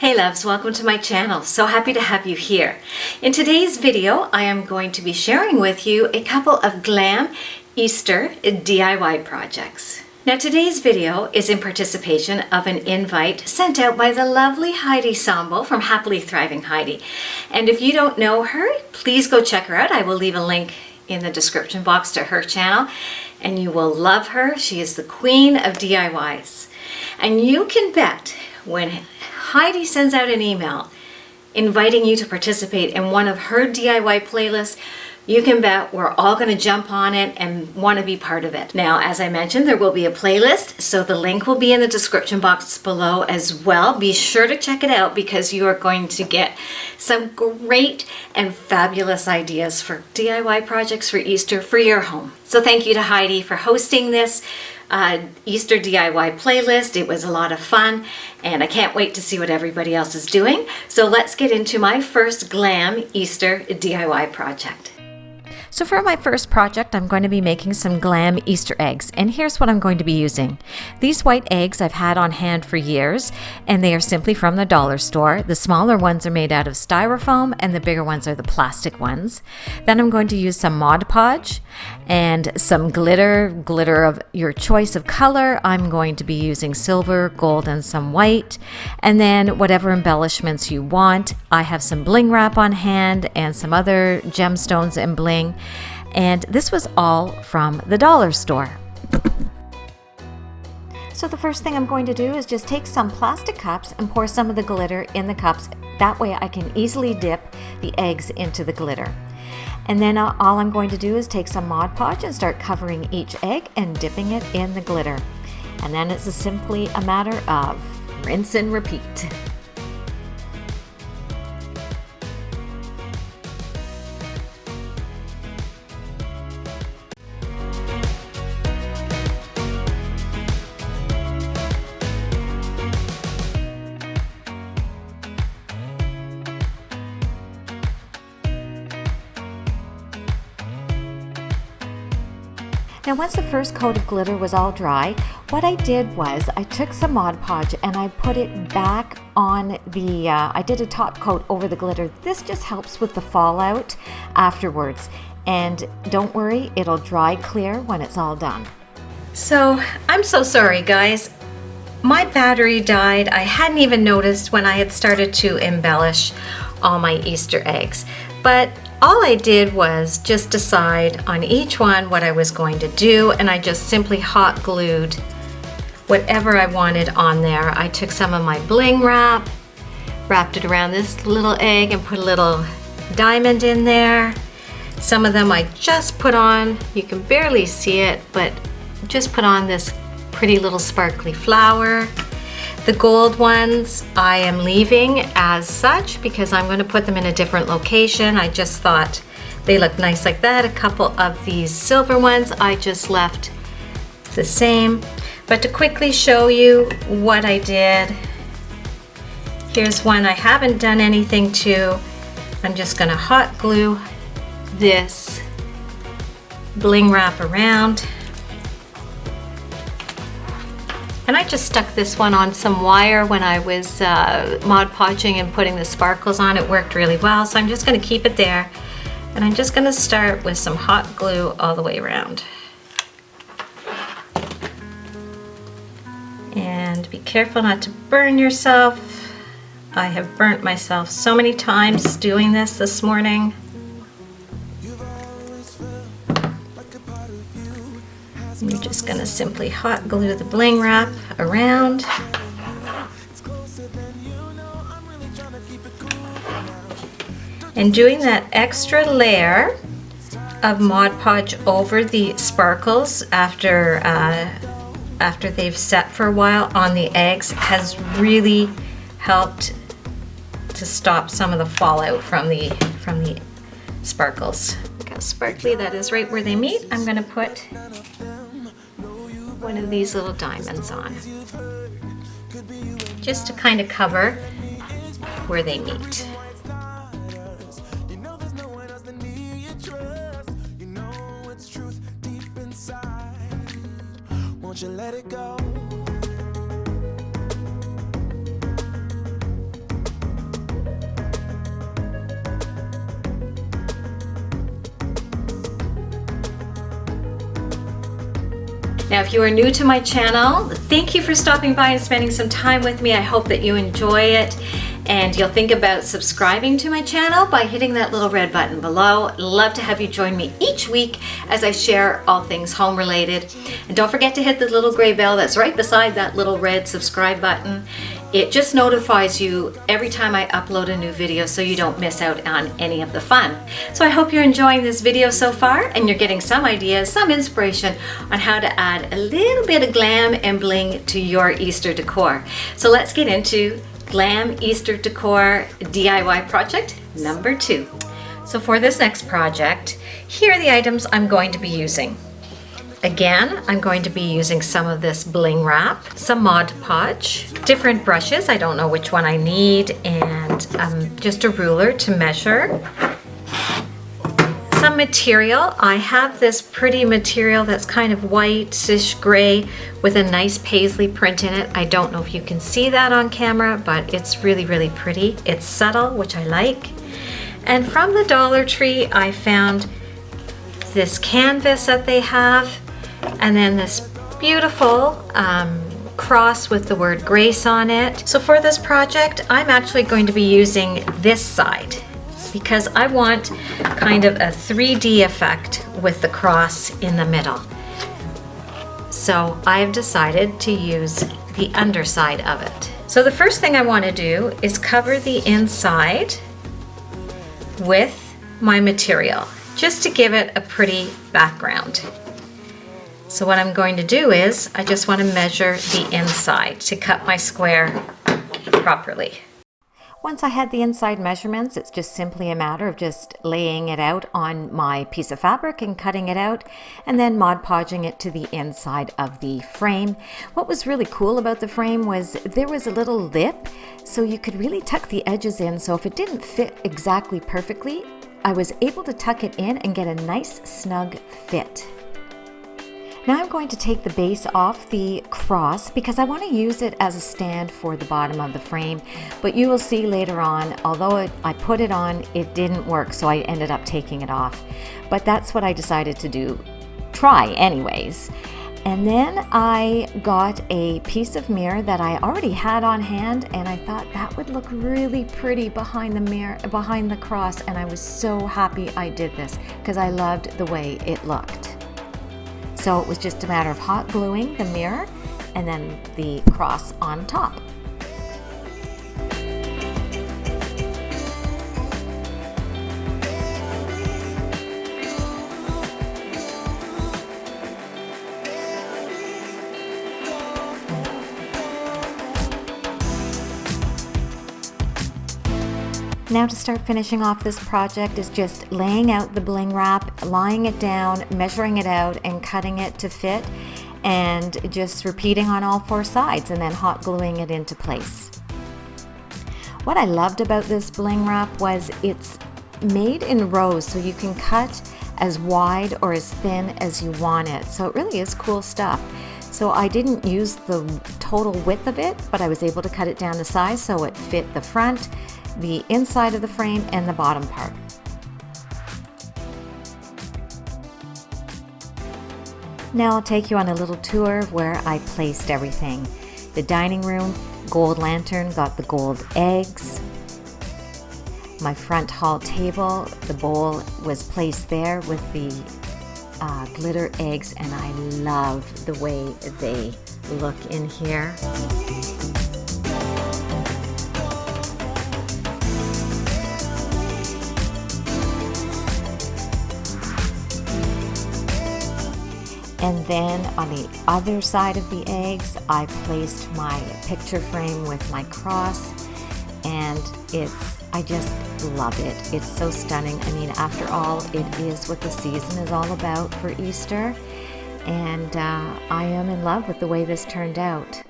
Hey loves, welcome to my channel. So happy to have you here. In today's video, I am going to be sharing with you a couple of Glam Easter DIY projects. Now today's video is in participation of an invite sent out by the lovely Heidi Sambo from Happily Thriving Heidi. And if you don't know her, please go check her out. I will leave a link in the description box to her channel and you will love her. She is the queen of DIYs. And you can bet when Heidi sends out an email inviting you to participate in one of her DIY playlists, you can bet we're all going to jump on it and want to be part of it. Now, as I mentioned, there will be a playlist, so the link will be in the description box below as well. Be sure to check it out because you are going to get some great and fabulous ideas for DIY projects for Easter for your home. So thank you to Heidi for hosting this Easter DIY playlist. It was a lot of fun and I can't wait to see what everybody else is doing. So let's get into my first Glam Easter DIY project. So for my first project, I'm going to be making some Glam Easter eggs, and here's what I'm going to be using. These white eggs I've had on hand for years, and they are simply from the dollar store. The smaller ones are made out of styrofoam, and the bigger ones are the plastic ones. Then I'm going to use some Mod Podge and some glitter of your choice of color. I'm going to be using silver, gold, and some white, and then whatever embellishments you want. I have some bling wrap on hand and some other gemstones and bling. And this was all from the dollar store. So the first thing I'm going to do is just take some plastic cups and pour some of the glitter in the cups. That way I can easily dip the eggs into the glitter. And then all I'm going to do is take some Mod Podge and start covering each egg and dipping it in the glitter. And then it's simply a matter of rinse and repeat. Now once the first coat of glitter was all dry, what I did was I took some Mod Podge and I put it back on the, I did a top coat over the glitter. This just helps with the fallout afterwards. And don't worry, it'll dry clear when it's all done. So I'm so sorry guys. My battery died. I hadn't even noticed when I had started to embellish all my Easter eggs. But all I did was just decide on each one what I was going to do, and I just simply hot glued whatever I wanted on there. I took some of my bling wrap, wrapped it around this little egg and put a little diamond in there. Some of them I just put on, you can barely see it, but just put on this pretty little sparkly flower. The gold ones I am leaving as such because I'm going to put them in a different location. I just thought they look nice like that. A couple of these silver ones I just left the same. But to quickly show you what I did, here's one I haven't done anything to. I'm just going to hot glue this bling wrap around. And I just stuck this one on some wire when I was Mod Podging and putting the sparkles on. It worked really well, so I'm just going to keep it there. And I'm just going to start with some hot glue all the way around. And be careful not to burn yourself. I have burnt myself so many times doing this morning. And you're just going to simply hot glue the bling wrap around. And doing that extra layer of Mod Podge over the sparkles after they've set for a while on the eggs has really helped to stop some of the fallout from the sparkles. Look how sparkly that is right where they meet. I'm going to put one of these little diamonds on just to kind of cover where they meet. Won't you let it go? Now, if you are new to my channel, thank you for stopping by and spending some time with me. I hope that you enjoy it, and you'll think about subscribing to my channel by hitting that little red button below. Love to have you join me each week as I share all things home related. And don't forget to hit the little gray bell that's right beside that little red subscribe button. It just notifies you every time I upload a new video so you don't miss out on any of the fun. So I hope you're enjoying this video so far and you're getting some ideas, some inspiration on how to add a little bit of glam and bling to your Easter decor. So let's get into Glam Easter Decor DIY project number 2. So for this next project, here are the items I'm going to be using. Again, I'm going to be using some of this bling wrap, some Mod Podge, different brushes, I don't know which one I need, and just a ruler to measure. Some material. I have this pretty material that's kind of whitish gray with a nice paisley print in it. I don't know if you can see that on camera, but it's really, really pretty. It's subtle, which I like. And from the Dollar Tree, I found this canvas that they have, and then this beautiful cross with the word grace on it. So for this project, I'm actually going to be using this side because I want kind of a 3D effect with the cross in the middle. So I've decided to use the underside of it. So the first thing I want to do is cover the inside with my material, just to give it a pretty background. So what I'm going to do is I just want to measure the inside to cut my square properly. Once I had the inside measurements, it's just simply a matter of just laying it out on my piece of fabric and cutting it out, and then Mod Podging it to the inside of the frame. What was really cool about the frame was there was a little lip, so you could really tuck the edges in, so if it didn't fit exactly perfectly, I was able to tuck it in and get a nice snug fit. Now I'm going to take the base off the cross because I want to use it as a stand for the bottom of the frame, but you will see later on, although I put it on, it didn't work, so I ended up taking it off. But that's what I decided to do, try anyways. And then I got a piece of mirror that I already had on hand, and I thought that would look really pretty behind the mirror, behind the cross, and I was so happy I did this because I loved the way it looked. So it was just a matter of hot gluing the mirror and then the cross on top. Now to start finishing off this project is just laying out the bling wrap, lying it down, measuring it out, and cutting it to fit, and just repeating on all 4 sides and then hot gluing it into place. What I loved about this bling wrap was it's made in rows, so you can cut as wide or as thin as you want it. So it really is cool stuff. So I didn't use the total width of it, but I was able to cut it down to size so it fit the front, the inside of the frame, and the bottom part. Now I'll take you on a little tour of where I placed everything. The dining room, gold lantern, got the gold eggs. My front hall table, the bowl was placed there with the glitter eggs, and I love the way they look in here. And then on the other side of the eggs, I placed my picture frame with my cross, and I just love it. It's so stunning. I mean, after all, it is what the season is all about for Easter, and I am in love with the way this turned out.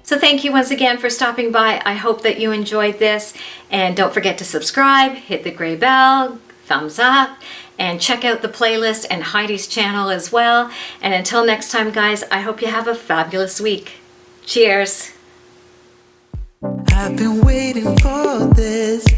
So thank you once again for stopping by. I hope that you enjoyed this, and don't forget to subscribe, hit the gray bell, thumbs up, and check out the playlist and Heidi's channel as well. And until next time, guys, I hope you have a fabulous week. Cheers. I've been waiting for this.